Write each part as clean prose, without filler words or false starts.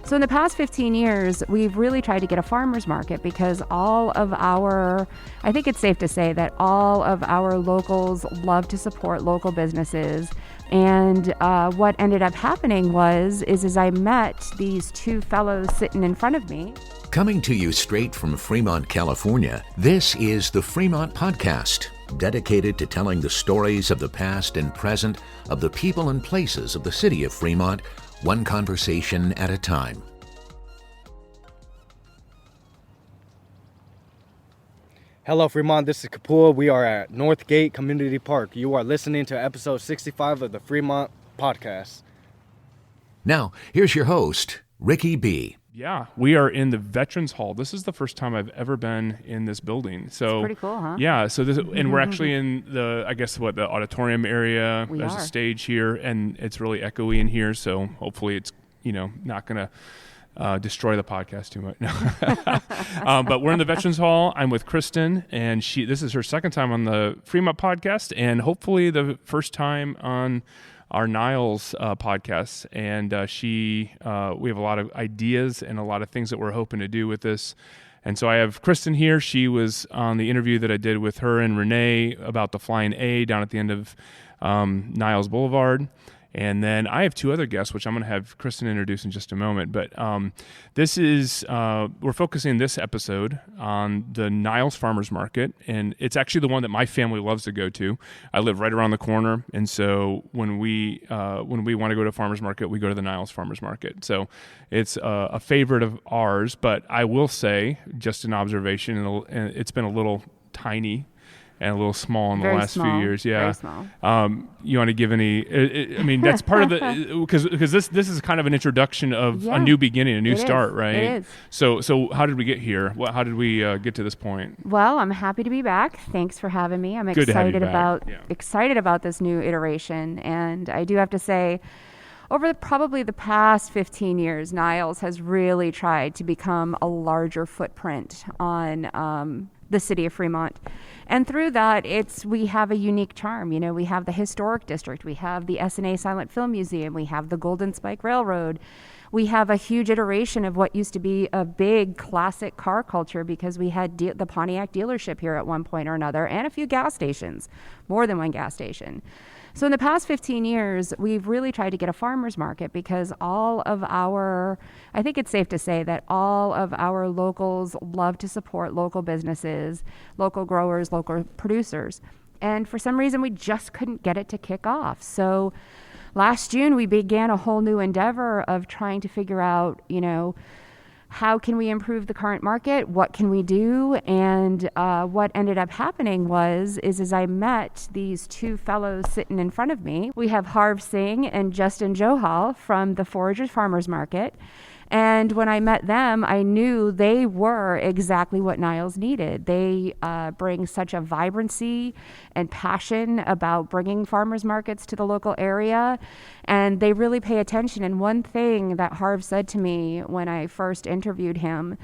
So in the past 15 years, we've really tried to get a farmers market because I think it's safe to say that all of our locals love to support local businesses. And what ended up happening was I met these two fellows sitting in front of me. Coming to you straight from Fremont, California, this is the Fremont Podcast, dedicated to telling the stories of the past and present of the people and places of the city of Fremont, one conversation at a time. Hello, Fremont. This is Kapua. We are at Northgate Community Park. You are listening to episode 65 of the Fremont Podcast. Now, here's your host, Ricky B. Yeah, we are in the Veterans Hall. This is the first time I've ever been in this building. So it's pretty cool, huh? Yeah, so and we're actually in the auditorium area. There's a stage here, and it's really echoey in here. So hopefully it's not going to destroy the podcast too much. But we're in the Veterans Hall. I'm with Krysten, and this is her second time on the Fremont Podcast, and hopefully the first time on our Niles podcast. And we have a lot of ideas and a lot of things that we're hoping to do with this. And so I have Krysten here. She was on the interview that I did with her and Renee about the Flying A down at the end of Niles Boulevard. And then I have two other guests, which I'm going to have Krysten introduce in just a moment. But we're focusing this episode on the Niles Farmers Market. And it's actually the one that my family loves to go to. I live right around the corner. And so when we want to go to a farmers market, we go to the Niles Farmers Market. So it's a favorite of ours. But I will say, just an observation, it's been a little tiny and a little small in the last few years. Yeah. Very small. You want to give any, I mean, that's part of the, because this is kind of an introduction of a new beginning, a new start, right? It is. So how did we get here? How did we get to this point? Well, I'm happy to be back. Thanks for having me. I'm excited about this new iteration. And I do have to say, over probably the past 15 years, Niles has really tried to become a larger footprint on the city of Fremont. And through that, we have a unique charm. We have the historic district, we have the S&A Silent Film Museum, we have the Golden Spike Railroad. We have a huge iteration of what used to be a big classic car culture because we had the Pontiac dealership here at one point or another, and a few gas stations, more than one gas station. So in the past 15 years, we've really tried to get a farmers market because I think it's safe to say that all of our locals love to support local businesses, local growers, local producers. And for some reason, we just couldn't get it to kick off. So last June, we began a whole new endeavor of trying to figure out, how can we improve the current market? What can we do? And what ended up happening was I met these two fellows sitting in front of me. We have Harv Singh and Justin Johal from the Foragers Farmers Market. And when I met them, I knew they were exactly what Niles needed. They bring such a vibrancy and passion about bringing farmers markets to the local area, and they really pay attention. And one thing that Harv said to me when I first interviewed him,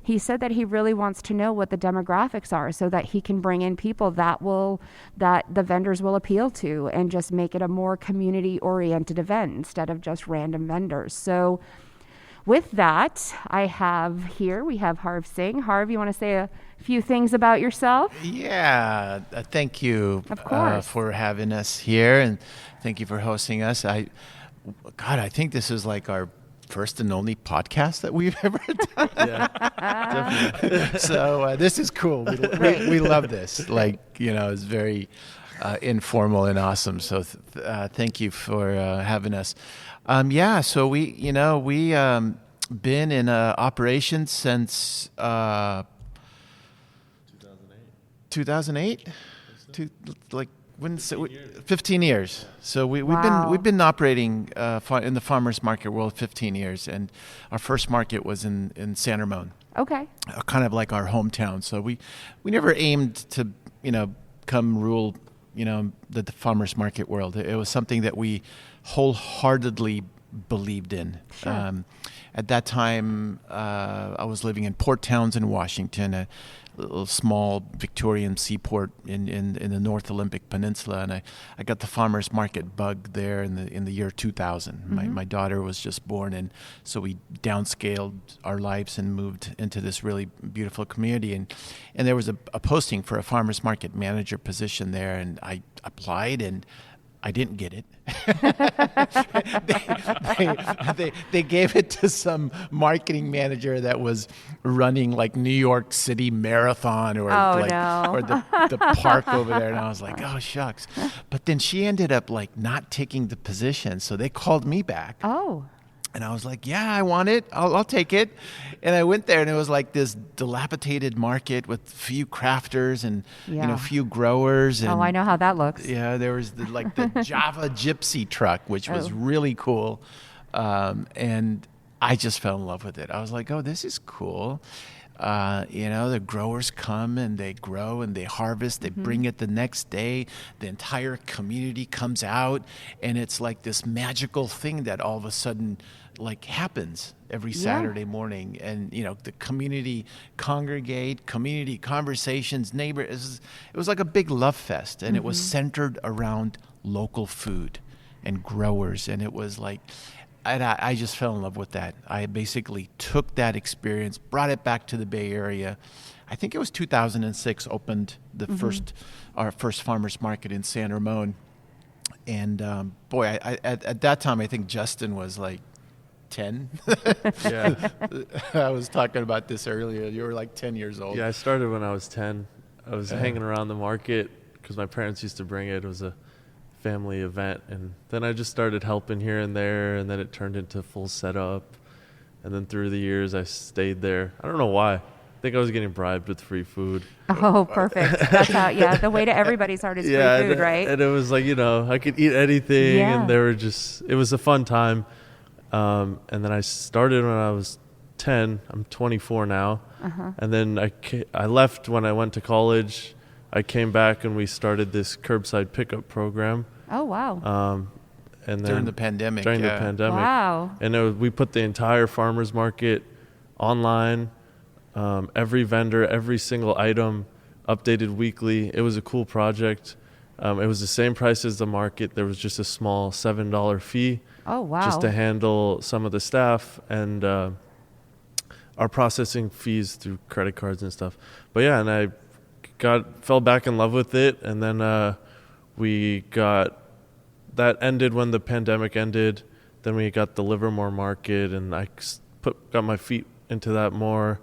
he said that he really wants to know what the demographics are so that he can bring in people that the vendors will appeal to and just make it a more community-oriented event instead of just random vendors. So with that, we have Harv Singh. Harv, you want to say a few things about yourself? Yeah, thank you for having us here, and thank you for hosting us. I think this is like our first and only podcast that we've ever done. Yeah, definitely. So this is cool. We love this. It's very informal and awesome. So thank you for having us. So we been in operation since 2008. 15 years. So we've been operating in the farmers market world 15 years, and our first market was in San Ramon. Okay. Kind of like our hometown. So we never aimed to come rule the farmers market world. It was something that we wholeheartedly believed in. Sure. At that time, I was living in Port Townsend, Washington. little small Victorian seaport in the North Olympic Peninsula, and I got the farmers market bug there in the year 2000. My daughter was just born, and so we downscaled our lives and moved into this really beautiful community. And there was a posting for a farmers market manager position there, and I applied, and I didn't get it. they gave it to some marketing manager that was running like New York City Marathon or the park over there, and I was like, oh shucks. But then she ended up like not taking the position, so they called me back. Oh. And I was like, yeah, I want it. I'll take it. And I went there, and it was like this dilapidated market with few crafters and few growers. And, I know how that looks. Yeah, there was the Java Gypsy truck, which was really cool. And I just fell in love with it. I was like, oh, this is cool. The growers come and they grow and they harvest, they bring it the next day, the entire community comes out, and it's like this magical thing that all of a sudden like happens every Saturday morning. And the community congregate, community conversations, neighbors. It was like a big love fest, and it was centered around local food and growers, and it was like, I just fell in love with that. I basically took that experience, brought it back to the Bay Area. I think it was 2006, opened our first farmers market in San Ramon. And at that time, I think Justin was like 10. Yeah. I was talking about this earlier. You were like 10 years old. Yeah, I started when I was 10. I was hanging around the market because my parents used to bring it. It was a family event, and then I just started helping here and there, and then it turned into full setup, and then through the years I stayed there. I don't know why. I think I was getting bribed with free food. Oh, perfect. That's how, the way to everybody's heart is free food, right? And it was like, I could eat anything, and it was a fun time. And then I started when I was 10. I'm 24 now. And then I left when I went to college. I came back and we started this curbside pickup program. Oh, wow. And then during the pandemic. Wow. And we put the entire farmers market online, every vendor, every single item updated weekly. It was a cool project. It was the same price as the market. There was just a small $7 fee. Oh, wow. Just to handle some of the staff and our processing fees through credit cards and stuff. But yeah, and I fell back in love with it, and then that ended when the pandemic ended. Then we got the Livermore market, and I got my feet into that more.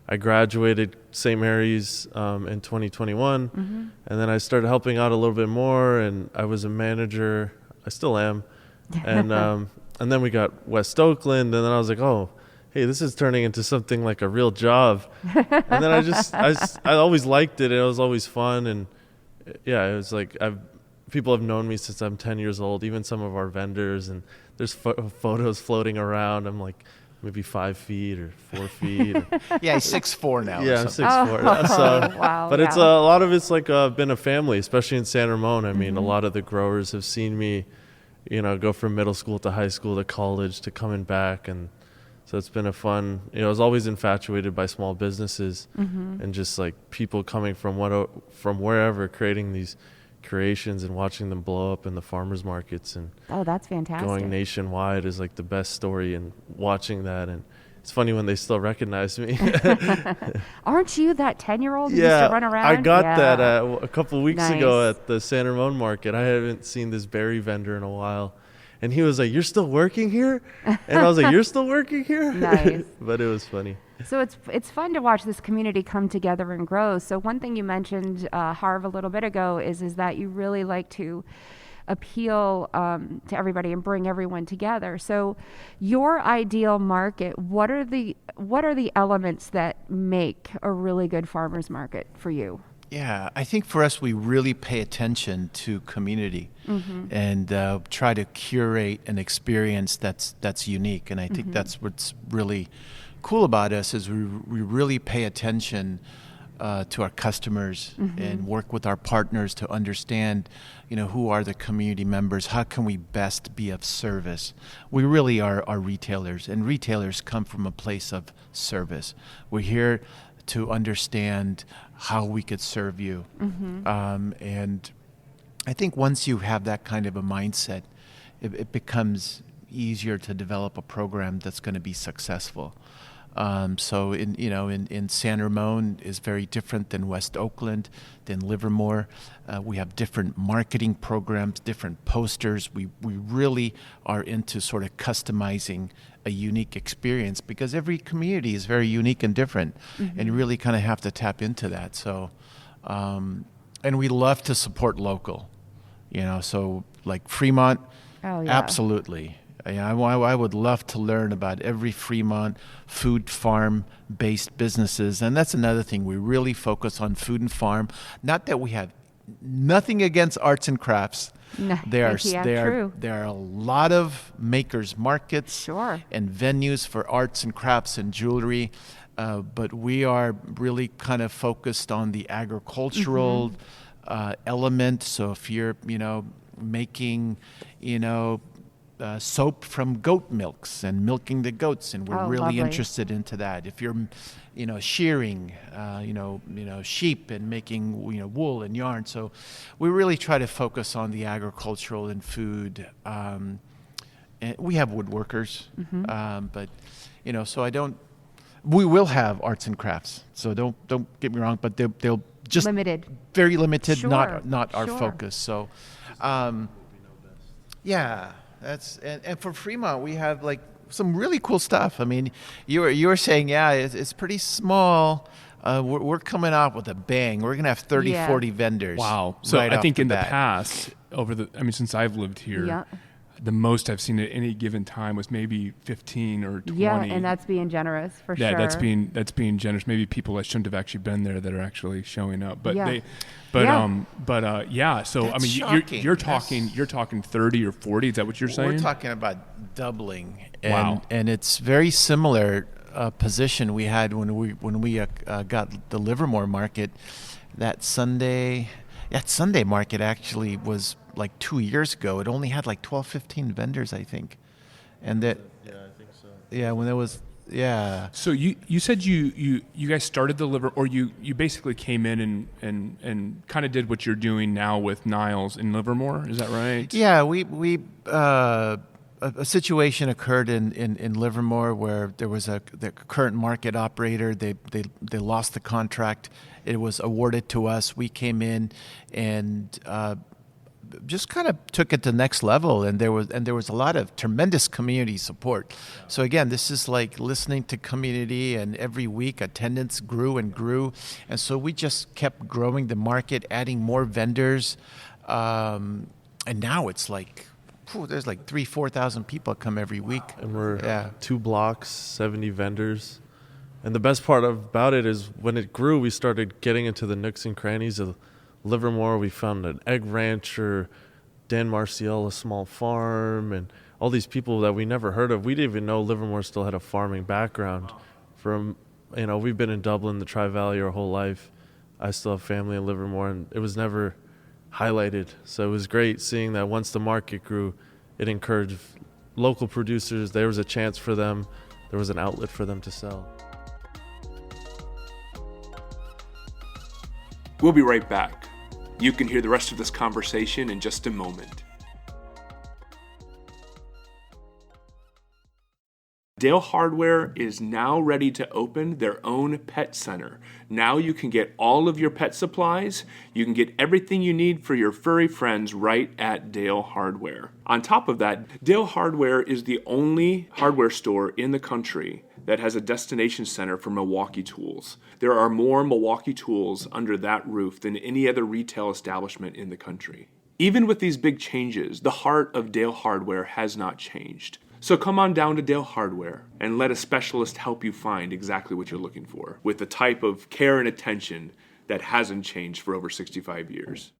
I graduated St. Mary's in 2021, and then I started helping out a little bit more, and I was a manager. I still am, and then we got West Oakland, and then I was like, oh, hey, this is turning into something like a real job. And then I always liked it. And it was always fun. And yeah, it was like, people have known me since I'm 10 years old, even some of our vendors, and there's photos floating around. I'm like maybe 5 feet or 4 feet. Yeah, he's 6'4" now. Yeah, I'm 6'4". Wow. But it's a lot of it's like been a family, especially in San Ramon. I mean, a lot of the growers have seen me, go from middle school to high school to college to coming back, and so it's been a fun, I was always infatuated by small businesses and just like people coming from wherever, creating these creations and watching them blow up in the farmers markets. And that's fantastic. Going nationwide is like the best story, and watching that. And it's funny when they still recognize me. Aren't you that 10-year-old who used to run around? I got that a couple weeks ago at the San Ramon market. I haven't seen this berry vendor in a while. And he was like, "You're still working here?" And I was like, "You're still working here?" Nice. But it was funny. So it's fun to watch this community come together and grow. So one thing you mentioned, Harv, a little bit ago is that you really like to appeal to everybody and bring everyone together. So your ideal market, what are the elements that make a really good farmers market for you? Yeah, I think for us, we really pay attention to community and try to curate an experience that's unique. And I think that's what's really cool about us is we really pay attention to our customers and work with our partners to understand, who are the community members, how can we best be of service. We really are retailers, and retailers come from a place of service. We're here to understand how we could serve you. And I think once you have that kind of a mindset, it becomes easier to develop a program that's going to be successful. So in San Ramon is very different than West Oakland, than Livermore. We have different marketing programs, different posters. We really are into sort of customizing a unique experience because every community is very unique and different, and you really kind of have to tap into that. So, and we love to support local, so like Fremont, absolutely. I would love to learn about every Fremont food farm-based businesses, and that's another thing. We really focus on food and farm. Not that we have nothing against arts and crafts. No, there true. are a lot of makers markets sure. and venues for arts and crafts and jewelry, but we are really kind of focused on the agricultural element. So if you're making soap from goat milks and milking the goats, and we're really lovely. interested into that. If you're shearing sheep and making wool and yarn, so we really try to focus on the agricultural and food. And we have woodworkers, but so we will have arts and crafts, so don't get me wrong, but they'll just limited, very limited, sure. not our focus. So that's and for Fremont we have like some really cool stuff. I mean, you were saying it's pretty small. We're coming out with a bang. We're gonna have 30, 40 vendors. Wow. So right I think in the bat. past, since I've lived here, the most I've seen at any given time was maybe 15 or 20. Yeah, and that's being generous for sure. Yeah, that's being generous. Maybe people that shouldn't have actually been there that are actually showing up. But Yeah. So That's you're talking 30 or 40. Is that what you're saying? We're talking about doubling. Wow. And it's very similar position we had when we got the Livermore market. That Sunday market actually was like 2 years ago. It only had like 12, 15 vendors, I think. And that I think so. Yeah, when there was So you said you guys started the or you basically came in and kind of did what you're doing now with Niles in Livermore. Is that right? Yeah, we a situation occurred in Livermore where there was the current market operator. They lost the contract. It was awarded to us. We came in and just kind of took it to the next level, and there was a lot of tremendous community support. So again, this is like listening to community, and every week attendance grew and grew, and so we just kept growing the market, adding more vendors, and now it's like there's like 3,000-4,000 people come every week, and we're 2 blocks, 70 vendors. And the best part about it is when it grew, we started getting into the nooks and crannies of Livermore. We found an egg rancher, Dan Marciel, a small farm, and all these people that we never heard of. We didn't even know Livermore still had a farming background. We've been in Dublin, the Tri-Valley, our whole life. I still have family in Livermore, and it was never highlighted. So it was great seeing that once the market grew, it encouraged local producers. There was a chance for them. There was an outlet for them to sell. We'll be right back. You can hear the rest of this conversation in just a moment. Dale Hardware is now ready to open their own pet center. Now you can get all of your pet supplies. You can get everything you need for your furry friends right at Dale Hardware. On top of that, Dale Hardware is the only hardware store in the country that has a destination center for Milwaukee tools. There are more Milwaukee tools under that roof than any other retail establishment in the country. Even with these big changes, the heart of Dale Hardware has not changed. So come on down to Dale Hardware and let a specialist help you find exactly what you're looking for with the type of care and attention that hasn't changed for over 65 years.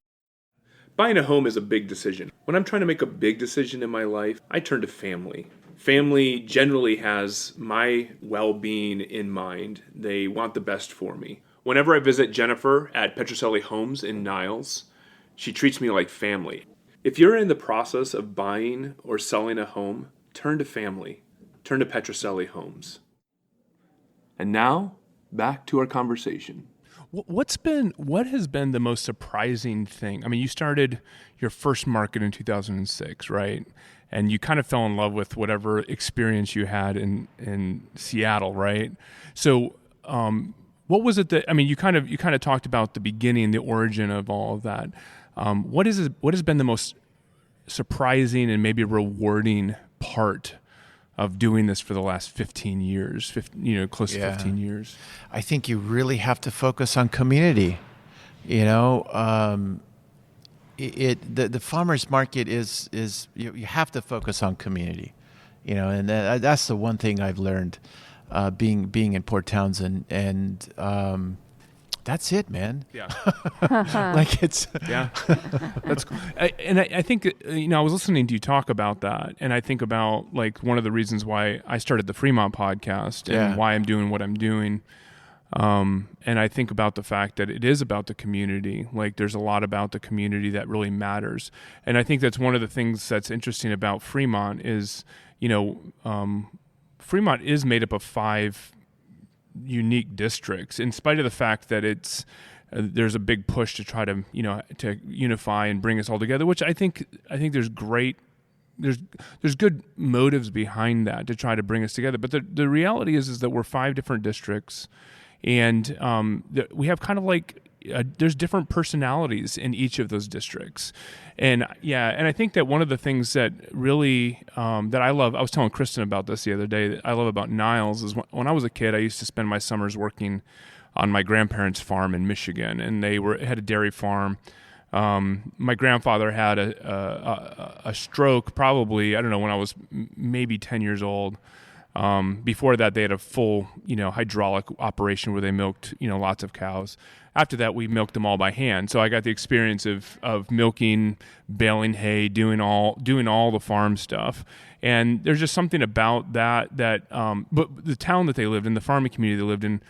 Buying a home is a big decision. When I'm trying to make a big decision in my life, I turn to family. Family generally has my well-being in mind. They want the best for me. Whenever I visit Jennifer at Petrocelli Homes in Niles, she treats me like family. If you're in the process of buying or selling a home, turn to family. Turn to Petrocelli Homes. And now, back to our conversation. What has been the most surprising thing? I mean, you started your first market in 2006, right? And you kind of fell in love with whatever experience you had in Seattle, right? So, what was it that, I mean, you kind of talked about the beginning, the origin of all of that. What has been the most surprising and maybe rewarding part of doing this for the last 15 years, close to 15 years? I think you really have to focus on community. The farmers market is you have to focus on community, and that's the one thing I've learned being in Port Townsend, and that's it, man. Yeah. Like it's yeah. That's cool. I think I was listening to you talk about that, and I think about like one of the reasons why I started the Fremont podcast and why I'm doing what I'm doing. And I think about the fact that it is about the community. Like there's a lot about the community that really matters. And I think that's one of the things that's interesting about Fremont is, Fremont is made up of 5 unique districts, in spite of the fact that it's there's a big push to try to to unify and bring us all together, which I think there's good motives behind that to try to bring us together. But the reality is that we're 5 different districts, and we have kind of like there's different personalities in each of those districts, and I think that one of the things that really that I love, I was telling Krysten about this the other day, that I love about Niles is when I was a kid, I used to spend my summers working on my grandparents' farm in Michigan, and they had a dairy farm. My grandfather had a stroke probably, I don't know, when I was maybe 10 years old. Before that, they had a full, hydraulic operation where they milked, lots of cows. After that, we milked them all by hand. So I got the experience of milking, baling hay, doing all the farm stuff. And there's just something about that. But the town that they lived in, the farming community they lived in,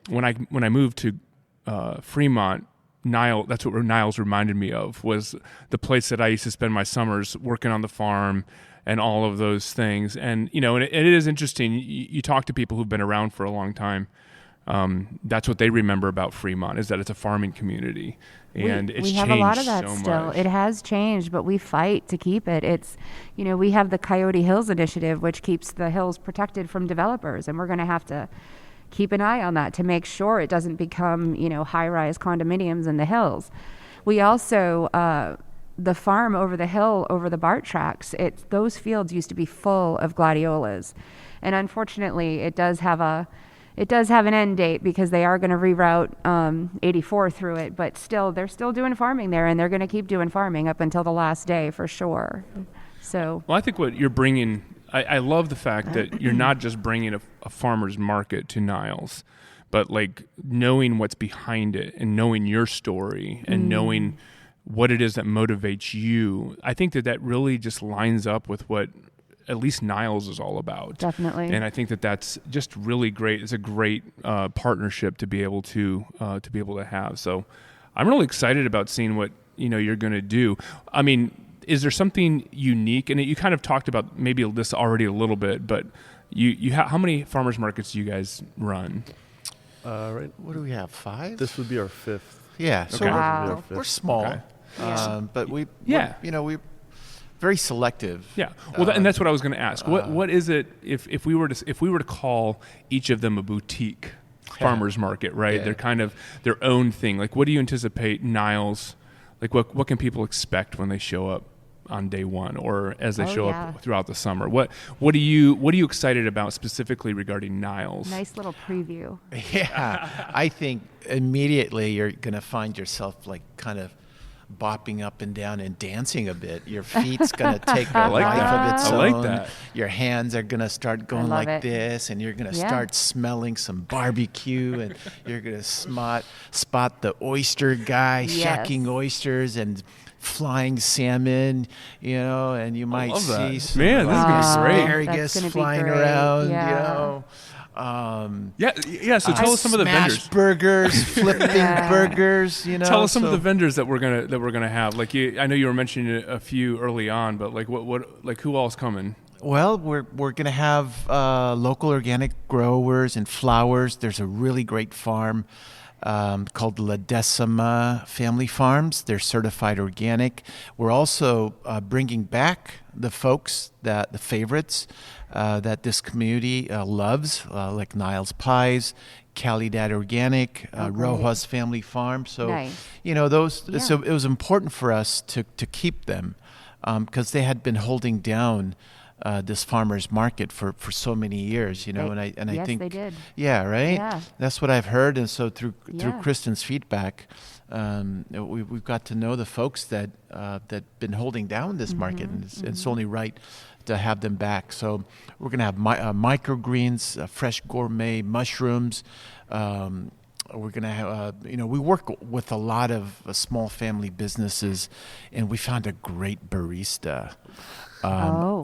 when I moved to Fremont, that's what Niles reminded me of, was the place that I used to spend my summers working on the farm and all of those things. And, and it is interesting. You talk to people who've been around for a long time. That's what they remember about Fremont, is that it's a farming community. And it's changed so much. We have a lot of that still. It has changed, but we fight to keep it. It's, we have the Coyote Hills Initiative, which keeps the hills protected from developers. And we're going to have to keep an eye on that to make sure it doesn't become, high-rise condominiums in the hills. We also, the farm over the hill, over the BART tracks, those fields used to be full of gladiolas. And unfortunately, it does have an end date because they are going to reroute 84 through it, but still, they're still doing farming there, and they're going to keep doing farming up until the last day for sure. So, well, I think what you're bringing, I love the fact that you're not just bringing a farmer's market to Niles, but like knowing what's behind it and knowing your story and knowing what it is that motivates you. I think that really just lines up with what at least Niles is all about. Definitely. And I think that that's just really great. It's a great partnership to be able to have. So I'm really excited about seeing what you're going to do. I mean, is there something unique? And you kind of talked about maybe this already a little bit, but how many farmers markets do you guys run? Right. What do we have? 5? This would be our 5th. Yeah. So we're small. Okay. But we're very selective. Yeah. Well, and that's what I was going to ask. What is it if we were to call each of them a boutique farmers market, right? Yeah. They're kind of their own thing. Like, what do you anticipate Niles? Like, what can people expect when they show up on day one, or as they show up throughout the summer? What are you excited about specifically regarding Niles? Nice little preview. Yeah, I think immediately you're going to find yourself like kind of bopping up and down and dancing a bit. Your feet's going to take a life of its own. I like that. Your hands are going to start going like this, and you're going to start smelling some barbecue, and you're going to spot the oyster guy shucking oysters and flying salmon, and you might see some asparagus flying around, So tell us some of the vendors. Burgers, flipping burgers, Tell us some of the vendors that we're gonna have. Like I know you were mentioning a few early on, but like what like who all's coming? Well, we're going to have local organic growers and flowers. There's a really great farm called La Decima Family Farms. They're certified organic. We're also bringing back the folks, the favorites that this community loves, like Niles Pies, Calidad Organic, Rojas Family Farm. So, nice. Those. Yeah. So it was important for us to keep them because they had been holding down this farmers market for so many years, and I yes, think they did. Yeah, right. Yeah. That's what I've heard, and so through Krysten's feedback, we've got to know the folks that been holding down this market, and it's only right to have them back. So we're going to have microgreens, fresh gourmet mushrooms. We're going to have, we work with a lot of small family businesses, and we found a great barista.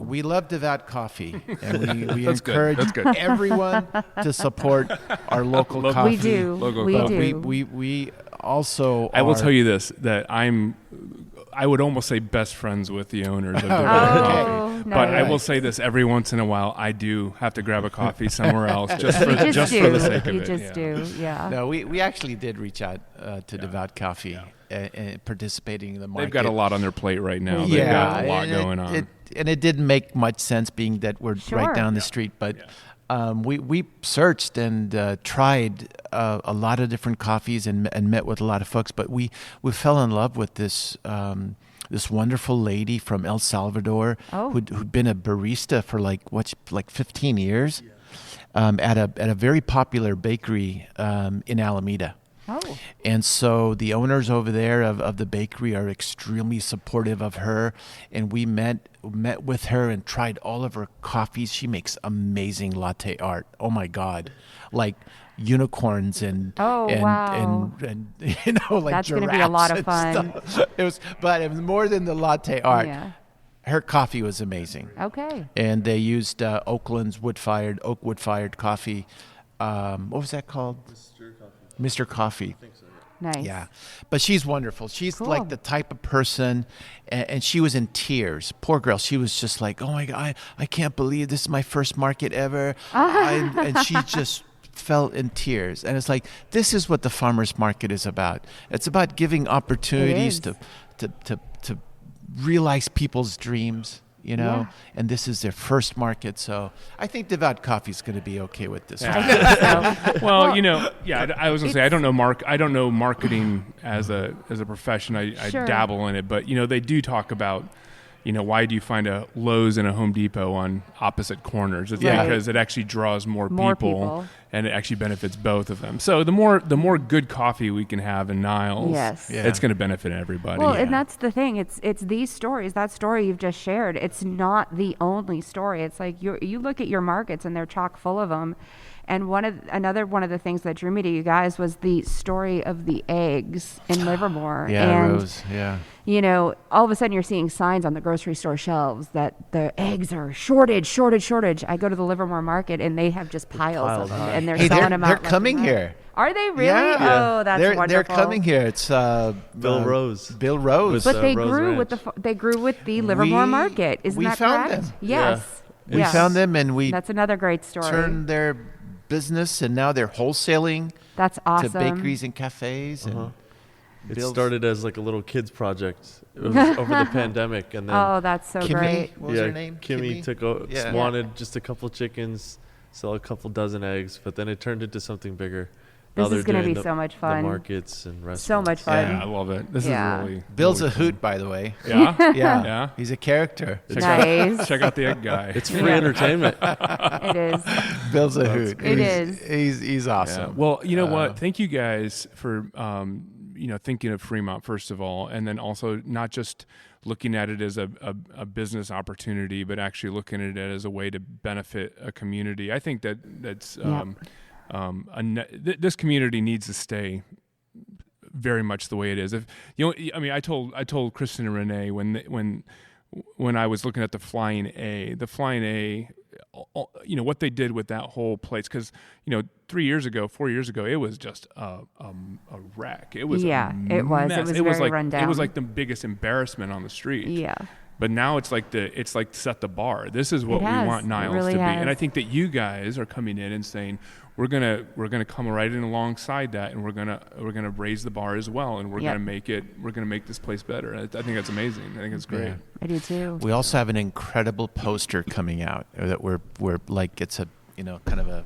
We love Devout Coffee, and we encourage everyone to support our local coffee. We do. We also I will tell you this, that I would almost say best friends with the owners of Devout Coffee. No, but I will say this, every once in a while, I do have to grab a coffee somewhere else just for the sake of it. You just do, yeah. No, we actually did reach out to Devout Coffee and participating in the market. They've got a lot on their plate right now. They've got a lot going on. And it didn't make much sense being that we're right down the street. But we searched and tried a lot of different coffees and met with a lot of folks. But we fell in love with this wonderful lady from El Salvador who'd been a barista for like 15 years at a very popular bakery in Alameda. Oh. And so the owners over there of the bakery are extremely supportive of her, and we met with her and tried all of her coffees. She makes amazing latte art. Oh my God, like unicorns and wow. and like that's going to be a lot of fun. It was more than the latte art. Yeah. Her coffee was amazing. Okay. And they used oak wood-fired coffee. What was that called? Mr. Coffee. I think so, Nice. Yeah. But she's wonderful. She's like the type of person, and she was in tears. Poor girl. She was just like, oh my God, I can't believe this is my first market ever. And she just fell in tears. And it's like, this is what the farmers market is about. It's about giving opportunities to realize people's dreams. And this is their first market, so I think Devout Coffee is going to be okay with this. I think so. Well, I was going to say I don't know marketing as a profession. I dabble in it, but they do talk about why do you find a Lowe's and a Home Depot on opposite corners? It's because it actually draws more people, and it actually benefits both of them. So the more good coffee we can have in Niles, it's going to benefit everybody. Well, and that's the thing. It's these stories. That story you've just shared. It's not the only story. It's like you look at your markets and they're chock full of them. And one of the things that drew me to you guys was the story of the eggs in Livermore. Rose. Yeah. All of a sudden you're seeing signs on the grocery store shelves that the eggs are shortage. I go to the Livermore market and they have just piles of them, and they're selling them out. They're coming here. Are they really? Yeah. Oh, that's wonderful. They're coming here. It's Bill Rose. Bill Rose. But they grew with the Livermore market. Isn't that correct? We found them. Yes. Yeah. We found them, and that's another great story. Turned their business, and now they're wholesaling. That's awesome. To bakeries and cafes. And it started as like a little kids project. It was over the pandemic, and then that's so Kimmy, great. What was her name? Kimmy wanted just a couple chickens, sell a couple dozen eggs, but then it turned into something bigger. This is going to be so much fun. The markets and restaurants. So much fun. Yeah, I love it. This is really Bill's really a hoot, by the way. Yeah? Yeah. He's a character. Check out the egg guy. It's free entertainment. It is. Bill's a hoot. It is. He's awesome. Yeah. Well, you know what? Thank you guys for thinking of Fremont, first of all, and then also not just looking at it as a business opportunity, but actually looking at it as a way to benefit a community. I think that's this community needs to stay very much the way it is. I told Krysten and Renee when I was looking at the Flying A, what they did with that whole place, because 4 years ago, it was just a wreck. It was it was very run down. It was like the biggest embarrassment on the street. Yeah. But now it's like set the bar. This is what we want Niles to be. And I think that you guys are coming in and saying, we're gonna come right in alongside that, and we're gonna raise the bar as well, and we're gonna make this place better. I think that's amazing. I think it's great. Yeah, I do too. We also have an incredible poster coming out that we're like, it's a kind of a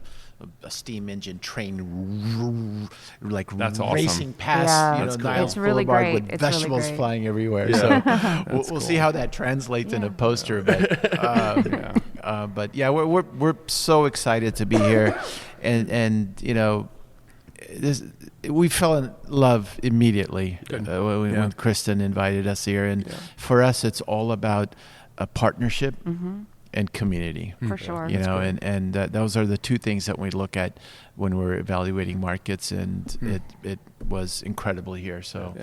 steam engine train like that's racing awesome. past Niles it's really Boulevard great. with It's vegetables really great. flying everywhere. Yeah. So we'll see how that translates in a poster. But we're so excited to be here, and we fell in love immediately when Krysten invited us here, and for us it's all about a partnership. Mm-hmm. And community, for sure. And those are the two things that we look at when we're evaluating markets, and it was incredible here. So,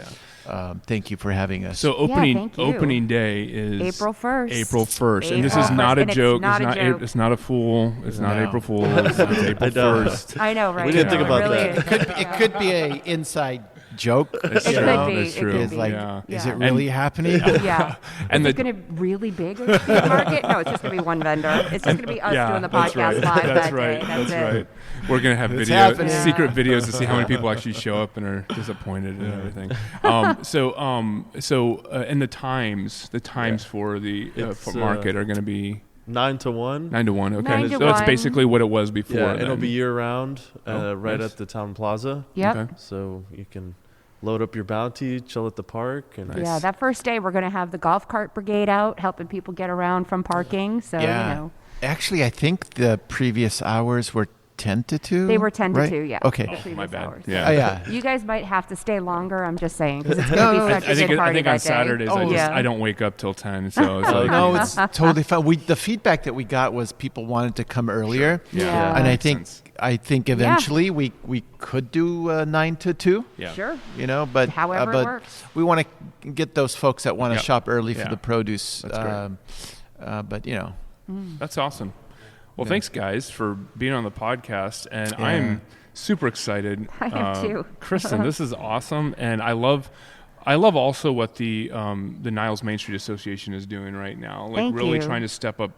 thank you for having us. So opening day is April 1st. April 1st, and this is not a joke. It's not a fool. It's not April Fool. It's April 1st. I know, right? We didn't think about that. It could be a inside joke. It could be. That's true. It's like, is it really happening? Yeah. And is it going to really big market? No, it's just going to be one vendor. It's just going to be us doing the podcast live that day. That's right. We're going to have secret videos to see how many people actually show up and are disappointed and everything. And the times for the for market are going to be 9 to 1. 9 to 1. Okay. 9 to So it's 1. basically what it was before. Yeah, it'll be year round, right at the town plaza. Yep. Okay. So you can load up your bounty, chill at the park. And Yeah, that first day we're going to have the golf cart brigade out helping people get around from parking. So, Actually, I think the previous hours were 10 to 2. They were 10 to 2, yeah. Okay. My bad. Hours. Yeah. You guys might have to stay longer, I'm just saying, because it's going to be such a good party I think that on day. Saturdays I don't wake up till 10, so it's like no, it's totally fine. The feedback that we got was people wanted to come earlier. Yeah. And I think eventually we could do 9 to 2. Yeah. Sure. But however it works. we want to get those folks that want to shop early for the produce. That's great. That's awesome. Well, thanks guys for being on the podcast, and I am super excited. I am too. Krysten, this is awesome, and I love also what the Niles Main Street Association is doing right now. Like Thank really you. trying to step up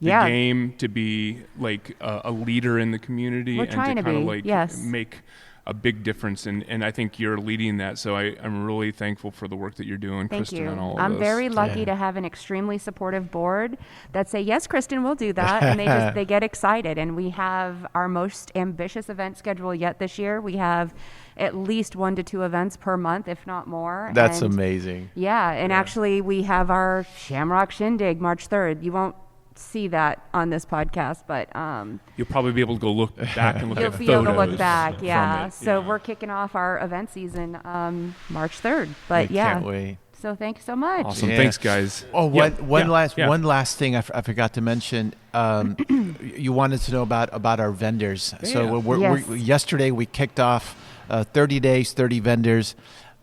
the game to be like a leader in the community and to kind of like make a big difference, and I think you're leading that. So I'm really thankful for the work that you're doing, Krysten, on all of this. I'm very lucky to have an extremely supportive board that say, yes, Krysten, we'll do that, and they get excited. And we have our most ambitious event schedule yet this year. We have at least 1 to 2 events per month, if not more. That's amazing. Yeah, and actually we have our Shamrock Shindig March 3rd. You won't see that on this podcast, but you'll probably be able to go look back and look at photos. You'll be able to look back, So we're kicking off our event season March 3rd. But can't wait. So thank you so much. Awesome. Thanks, guys. Oh, one last thing I forgot to mention. You wanted to know about our vendors. Yeah. So yesterday we kicked off 30 days, 30 vendors,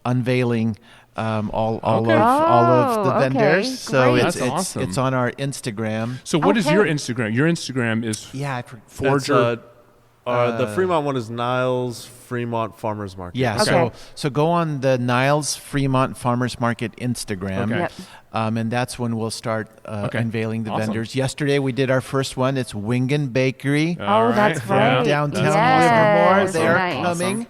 unveiling all of the vendors. So awesome. it's on our Instagram. So what is your Instagram? Your Instagram is Forger. The Fremont one is Niles Fremont Farmers Market. Yeah. Okay. So go on the Niles Fremont Farmers Market Instagram. Okay. Yep. And that's when we'll start unveiling the vendors. Yesterday we did our first one. It's Wingen Bakery. That's right. Downtown Livermore. They're coming.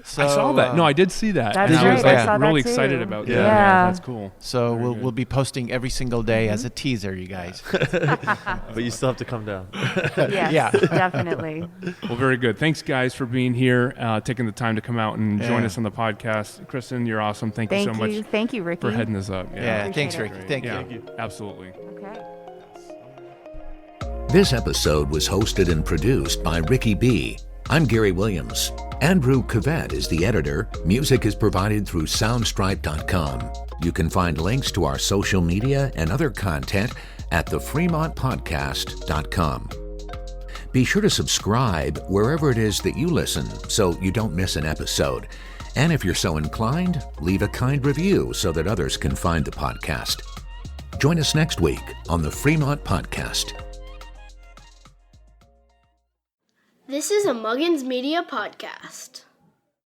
So, I saw that. No, I did see that. That's and I was right. really excited about that. Yeah. That's cool. So we'll be posting every single day as a teaser, you guys. But you still have to come down. Yes, definitely. Well, very good. Thanks, guys, for being here, taking the time to come out and join us on the podcast. Krysten, you're awesome. Thank you so much. Thank you, Ricky, for heading this up. Thanks, Ricky. Thank you. Absolutely. Okay. This episode was hosted and produced by Ricky B. I'm Gary Williams. Andrew Cavett is the editor. Music is provided through soundstripe.com. You can find links to our social media and other content at thefremontpodcast.com. Be sure to subscribe wherever it is that you listen so you don't miss an episode. And if you're so inclined, leave a kind review so that others can find the podcast. Join us next week on the Fremont Podcast. This is a Muggins Media podcast.